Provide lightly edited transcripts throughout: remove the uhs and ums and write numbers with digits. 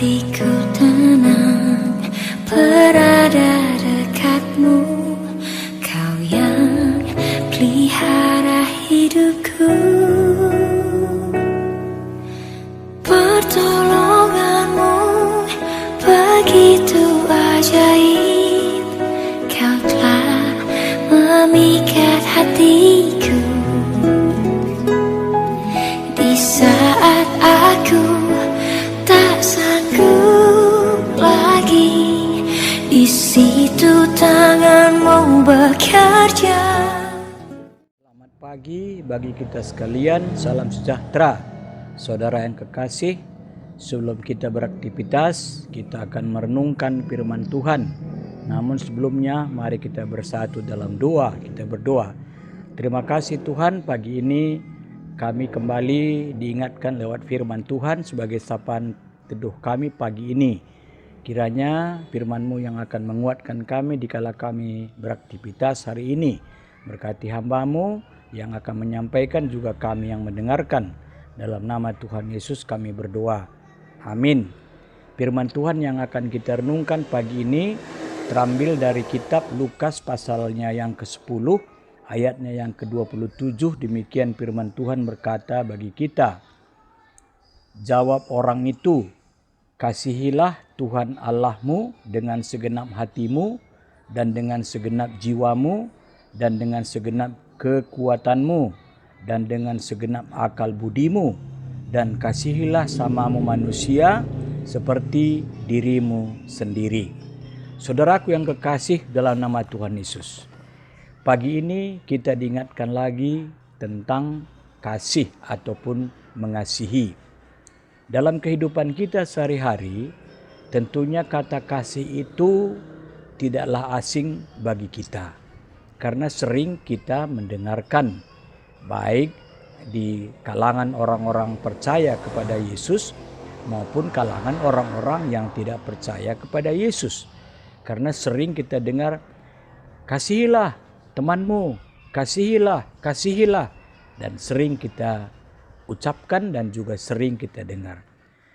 hatiku tenang berada dekatmu. Kau yang pelihara hidupku. Pertolonganmu begitu ajaib. Kau telah memikat hatiku. Di saat aku tak sanggup lagi, di situ tanganmu bekerja. Selamat pagi bagi kita sekalian, salam sejahtera. Saudara yang kekasih, sebelum kita beraktivitas, kita akan merenungkan firman Tuhan. Namun sebelumnya, mari kita bersatu dalam doa, kita berdoa. Terima kasih Tuhan, pagi ini kami kembali diingatkan lewat firman Tuhan sebagai sapaan teduh kami pagi ini. Kiranya firman-Mu yang akan menguatkan kami dikala kami beraktivitas hari ini. Berkati hamba-Mu yang akan menyampaikan, juga kami yang mendengarkan. Dalam nama Tuhan Yesus kami berdoa. Amin. Firman Tuhan yang akan kita renungkan pagi ini terambil dari kitab Lukas pasalnya yang ke-10, ayatnya yang ke-27. Demikian firman Tuhan berkata bagi kita. Jawab orang itu, kasihilah Tuhan Allahmu dengan segenap hatimu dan dengan segenap jiwamu dan dengan segenap kekuatanmu dan dengan segenap akal budimu, dan kasihilah samamu manusia seperti dirimu sendiri. Saudaraku yang kekasih dalam nama Tuhan Yesus, pagi ini kita diingatkan lagi tentang kasih ataupun mengasihi. Dalam kehidupan kita sehari-hari, tentunya kata kasih itu tidaklah asing bagi kita. Karena sering kita mendengarkan, baik di kalangan orang-orang percaya kepada Yesus maupun kalangan orang-orang yang tidak percaya kepada Yesus. Karena sering kita dengar, kasihilah temanmu, kasihilah, kasihilah. Dan sering kita ucapkan dan juga sering kita dengar.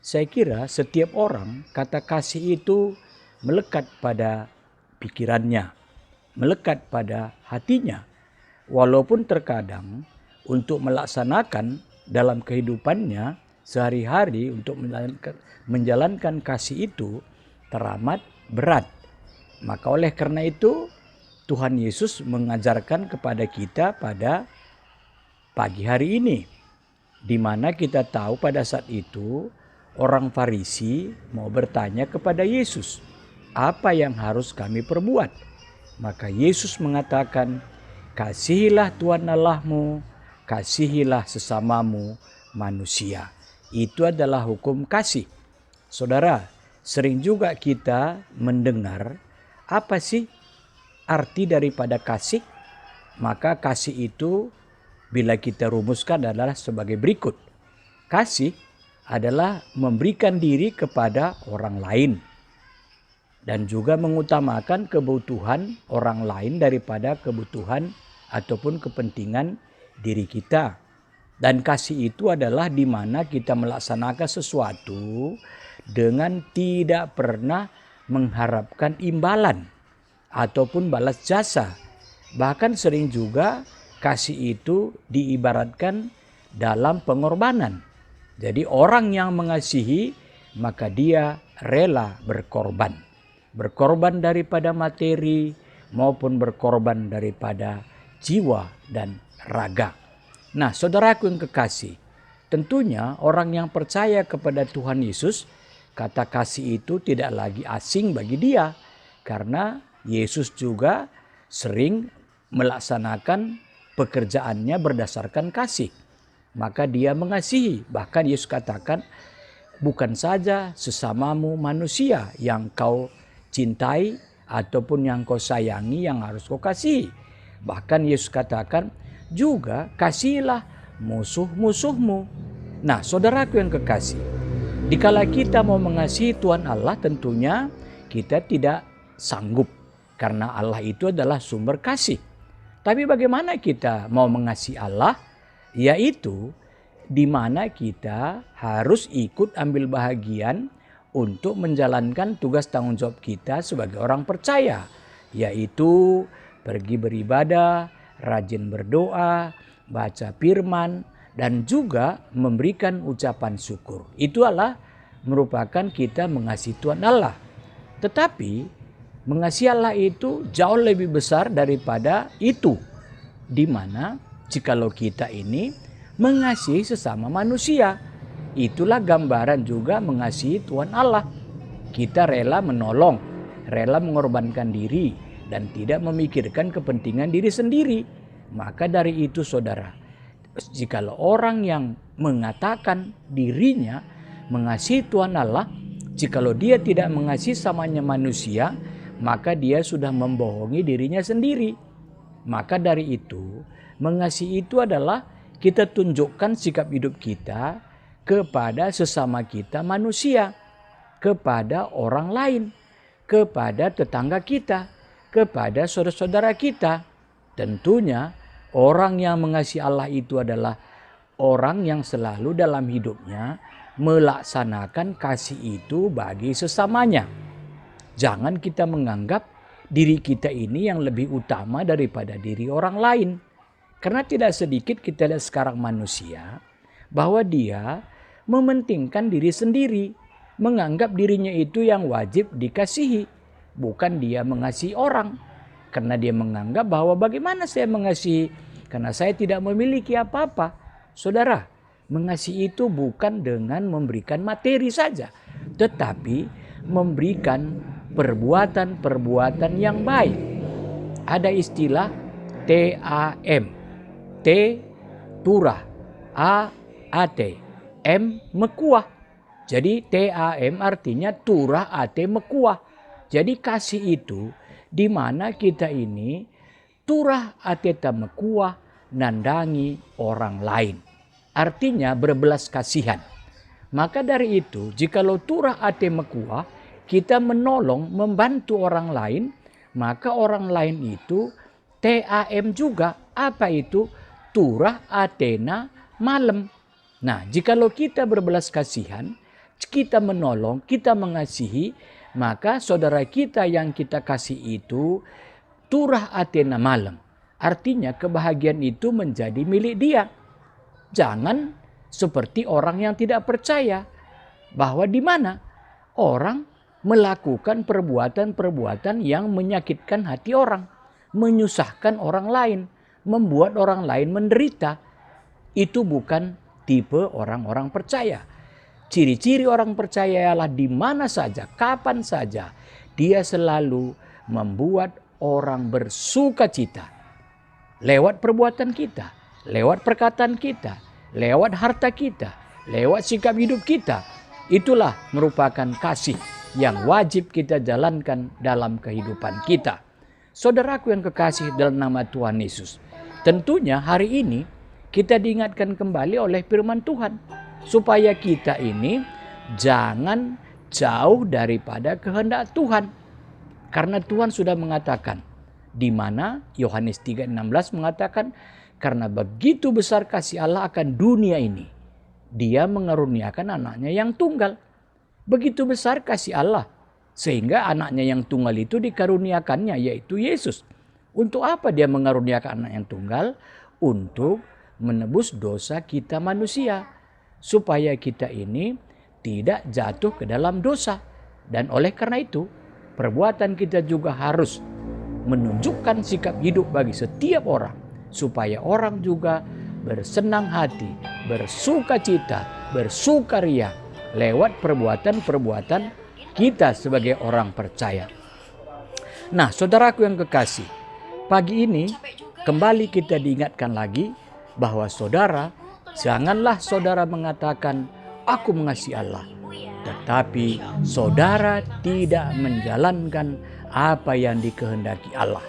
Saya kira setiap orang kata kasih itu melekat pada pikirannya, melekat pada hatinya. Walaupun terkadang untuk melaksanakan dalam kehidupannya sehari-hari untuk menjalankan kasih itu teramat berat. Maka oleh karena itu Tuhan Yesus mengajarkan kepada kita pada pagi hari ini, di mana kita tahu pada saat itu orang Farisi mau bertanya kepada Yesus, apa yang harus kami perbuat? Maka Yesus mengatakan, kasihilah Tuhan Allahmu, kasihilah sesamamu manusia. Itu adalah hukum kasih. Saudara, sering juga kita mendengar, apa sih arti daripada kasih? Maka kasih itu bila kita rumuskan adalah sebagai berikut. Kasih adalah memberikan diri kepada orang lain dan juga mengutamakan kebutuhan orang lain daripada kebutuhan ataupun kepentingan diri kita. Dan kasih itu adalah di mana kita melaksanakan sesuatu dengan tidak pernah mengharapkan imbalan ataupun balas jasa. Bahkan sering juga kasih itu diibaratkan dalam pengorbanan. Jadi orang yang mengasihi maka dia rela berkorban. Berkorban daripada materi maupun berkorban daripada jiwa dan raga. Nah, saudaraku yang kekasih, tentunya orang yang percaya kepada Tuhan Yesus, kata kasih itu tidak lagi asing bagi dia. Karena Yesus juga sering melaksanakan pekerjaannya berdasarkan kasih. Maka dia mengasihi. Bahkan Yesus katakan, bukan saja sesamamu manusia yang kau cintai ataupun yang kau sayangi yang harus kau kasihi. Bahkan Yesus katakan, juga kasihilah musuh-musuhmu. Nah, saudaraku yang kekasih, dikala kita mau mengasihi Tuhan Allah, tentunya kita tidak sanggup. Karena Allah itu adalah sumber kasih. Tapi bagaimana kita mau mengasihi Allah? Yaitu di mana kita harus ikut ambil bahagian untuk menjalankan tugas tanggung jawab kita sebagai orang percaya, yaitu pergi beribadah, rajin berdoa, baca firman, dan juga memberikan ucapan syukur. Itu adalah merupakan kita mengasihi Tuhan Allah. Tetapi mengasihi Allah itu jauh lebih besar daripada itu. Di mana jikalau kita ini mengasihi sesama manusia, itulah gambaran juga mengasihi Tuhan Allah. Kita rela menolong, rela mengorbankan diri, dan tidak memikirkan kepentingan diri sendiri. Maka dari itu saudara, jikalau orang yang mengatakan dirinya mengasihi Tuhan Allah, jikalau dia tidak mengasihi samanya manusia, maka dia sudah membohongi dirinya sendiri. Maka dari itu, mengasihi itu adalah kita tunjukkan sikap hidup kita kepada sesama kita manusia, kepada orang lain, kepada tetangga kita, kepada saudara-saudara kita. Tentunya orang yang mengasihi Allah itu adalah orang yang selalu dalam hidupnya melaksanakan kasih itu bagi sesamanya. Jangan kita menganggap diri kita ini yang lebih utama daripada diri orang lain. Karena tidak sedikit kita lihat sekarang manusia bahwa dia mementingkan diri sendiri, menganggap dirinya itu yang wajib dikasihi, bukan dia mengasihi orang. Karena dia menganggap bahwa bagaimana saya mengasihi karena saya tidak memiliki apa-apa. Saudara, mengasihi itu bukan dengan memberikan materi saja, tetapi memberikan perbuatan-perbuatan yang baik. Ada istilah TAM. T, turah. A, ate. M, mekuah. Jadi TAM artinya turah, ate, mekuah. Jadi kasih itu di mana kita ini turah, ate, mekuah nandangi orang lain. Artinya berbelas kasihan. Maka dari itu, jikalau turah, ate, mekuah, kita menolong, membantu orang lain, maka orang lain itu TAM juga. Apa itu? Turah, atena, malam. Nah, jikalau kita berbelas kasihan, kita menolong, kita mengasihi, maka saudara kita yang kita kasih itu turah, atena, malam. Artinya kebahagiaan itu menjadi milik dia. Jangan seperti orang yang tidak percaya bahwa di mana orang melakukan perbuatan-perbuatan yang menyakitkan hati orang, menyusahkan orang lain, membuat orang lain menderita. Itu bukan tipe orang-orang percaya. Ciri-ciri orang percaya ialah di mana saja, kapan saja, dia selalu membuat orang bersuka cita. Lewat perbuatan kita, lewat perkataan kita, lewat harta kita, lewat sikap hidup kita. Itulah merupakan kasih yang wajib kita jalankan dalam kehidupan kita. Saudaraku yang kekasih dalam nama Tuhan Yesus, tentunya hari ini kita diingatkan kembali oleh firman Tuhan supaya kita ini jangan jauh daripada kehendak Tuhan. Karena Tuhan sudah mengatakan, di mana Yohanes 3:16 mengatakan, karena begitu besar kasih Allah akan dunia ini, Dia mengaruniakan anaknya yang tunggal. Begitu besar kasih Allah sehingga anaknya yang tunggal itu dikaruniakannya, yaitu Yesus. Untuk apa Dia mengaruniakan anak yang tunggal? Untuk menebus dosa kita manusia, supaya kita ini tidak jatuh ke dalam dosa. Dan oleh karena itu, perbuatan kita juga harus menunjukkan sikap hidup bagi setiap orang, supaya orang juga bersenang hati, bersuka cita, bersukaria lewat perbuatan-perbuatan kita sebagai orang percaya. Nah, saudaraku yang kekasih, pagi ini kembali kita diingatkan lagi bahwa saudara, janganlah saudara mengatakan aku mengasihi Allah, tetapi saudara tidak menjalankan apa yang dikehendaki Allah.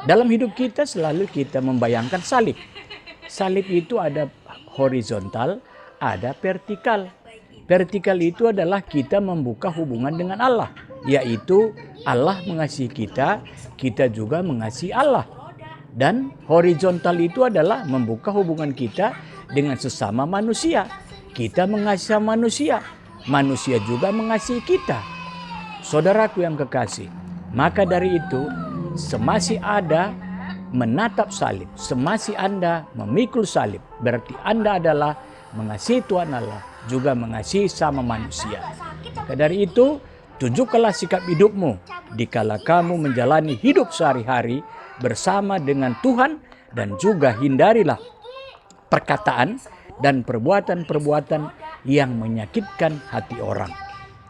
Dalam hidup kita selalu kita membayangkan salib. Salib itu ada horizontal, ada vertikal. Vertikal itu adalah kita membuka hubungan dengan Allah, yaitu Allah mengasihi kita, kita juga mengasihi Allah. Dan horizontal itu adalah membuka hubungan kita dengan sesama manusia. Kita mengasihi manusia, manusia juga mengasihi kita. Saudaraku yang kekasih, maka dari itu semasih ada menatap salib, semasih Anda memikul salib, berarti Anda adalah mengasihi Tuhan Allah, juga mengasihi sama manusia. Maka dari itu, tunjukkanlah sikap hidupmu dikala kamu menjalani hidup sehari-hari bersama dengan Tuhan, dan juga hindarilah perkataan dan perbuatan-perbuatan yang menyakitkan hati orang.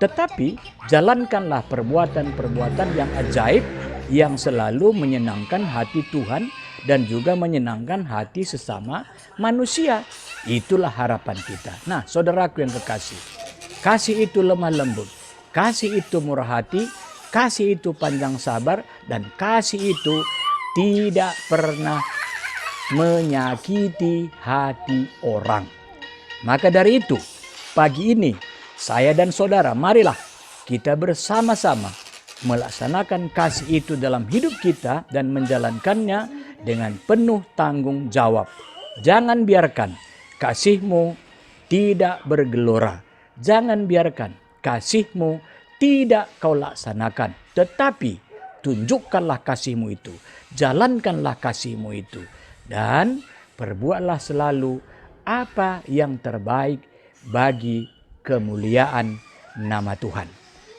Tetapi jalankanlah perbuatan-perbuatan yang ajaib yang selalu menyenangkan hati Tuhan dan juga menyenangkan hati sesama manusia. Itulah harapan kita. Nah, saudaraku yang kekasih, kasih itu lemah lembut, kasih itu murah hati, kasih itu panjang sabar, dan kasih itu tidak pernah menyakiti hati orang. Maka dari itu, pagi ini saya dan saudara, marilah kita bersama-sama melaksanakan kasih itu dalam hidup kita dan menjalankannya dengan penuh tanggung jawab. Jangan biarkan kasihmu tidak bergelora. Jangan biarkan kasihmu tidak kau laksanakan. Tetapi tunjukkanlah kasihmu itu. Jalankanlah kasihmu itu. Dan perbuatlah selalu apa yang terbaik bagi kemuliaan nama Tuhan.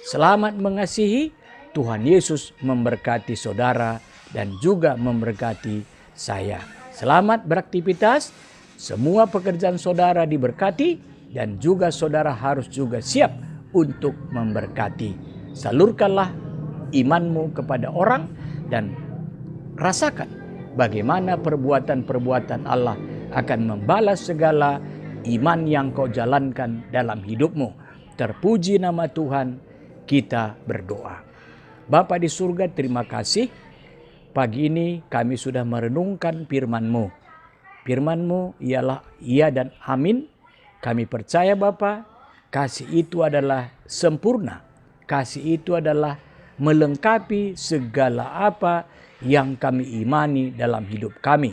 Selamat mengasihi. Tuhan Yesus memberkati saudara dan juga memberkati saya. Selamat beraktivitas. Semua pekerjaan saudara diberkati dan juga saudara harus juga siap untuk memberkati. Salurkanlah imanmu kepada orang dan rasakan bagaimana perbuatan-perbuatan Allah akan membalas segala iman yang kau jalankan dalam hidupmu. Terpuji nama Tuhan, kita berdoa. Bapa di surga, terima kasih. Pagi ini kami sudah merenungkan firman-Mu. Firman-Mu ialah iya dan amin. Kami percaya Bapa, kasih itu adalah sempurna. Kasih itu adalah melengkapi segala apa yang kami imani dalam hidup kami.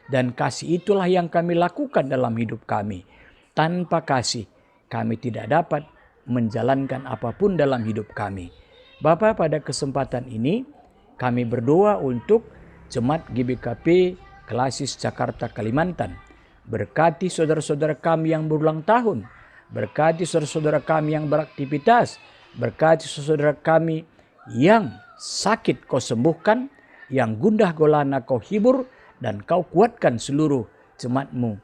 Dan kasih itulah yang kami lakukan dalam hidup kami. Tanpa kasih, kami tidak dapat menjalankan apapun dalam hidup kami. Bapa, pada kesempatan ini kami berdoa untuk Jemaat GBKP Klasis Jakarta Kalimantan. Berkati saudara-saudara kami yang berulang tahun. Berkati saudara-saudara kami yang beraktivitas. Berkati saudara kami yang sakit kau sembuhkan, yang gundah gulana kau hibur, dan kau kuatkan seluruh jemaat-Mu.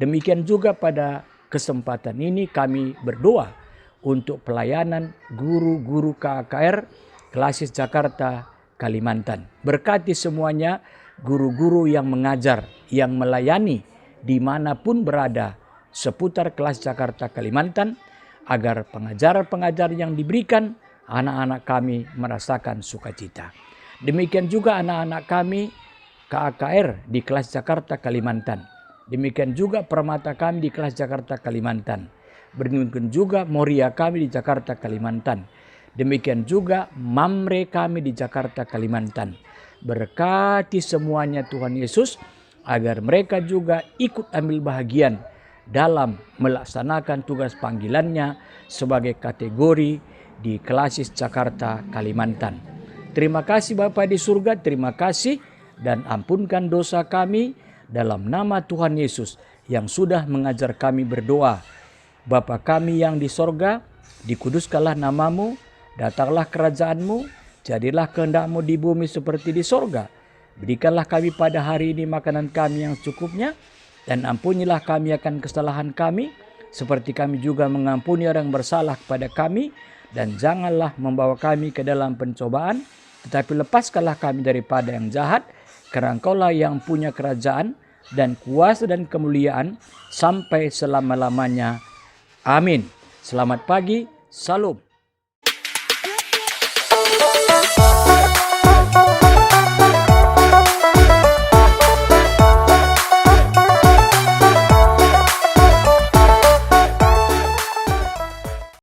Demikian juga pada kesempatan ini kami berdoa untuk pelayanan guru-guru KKR Klasis Jakarta Kalimantan. Berkati semuanya guru-guru yang mengajar, yang melayani dimanapun berada seputar Klasis Jakarta Kalimantan, agar pengajar-pengajar yang diberikan anak-anak kami merasakan sukacita. Demikian juga anak-anak kami KKR di Klasis Jakarta Kalimantan. Demikian juga permata kami di Klasis Jakarta Kalimantan. Demikian juga Moria kami di Jakarta Kalimantan. Demikian juga Mamre kami di Jakarta Kalimantan. Berkati semuanya Tuhan Yesus, agar mereka juga ikut ambil bahagian dalam melaksanakan tugas panggilannya sebagai kategori di Klasis Jakarta Kalimantan. Terima kasih Bapa di surga, terima kasih, dan ampunkan dosa kami dalam nama Tuhan Yesus yang sudah mengajar kami berdoa. Bapa kami yang di sorga, dikuduskanlah namamu, datanglah kerajaanmu, jadilah kehendak-Mu di bumi seperti di sorga. Berikanlah kami pada hari ini makanan kami yang secukupnya, dan ampunilah kami akan kesalahan kami, seperti kami juga mengampuni orang yang bersalah kepada kami, dan janganlah membawa kami ke dalam pencobaan, tetapi lepaskanlah kami daripada yang jahat, karena Engkaulah yang punya kerajaan dan kuasa dan kemuliaan sampai selama-lamanya. Amin. Selamat pagi. Salam.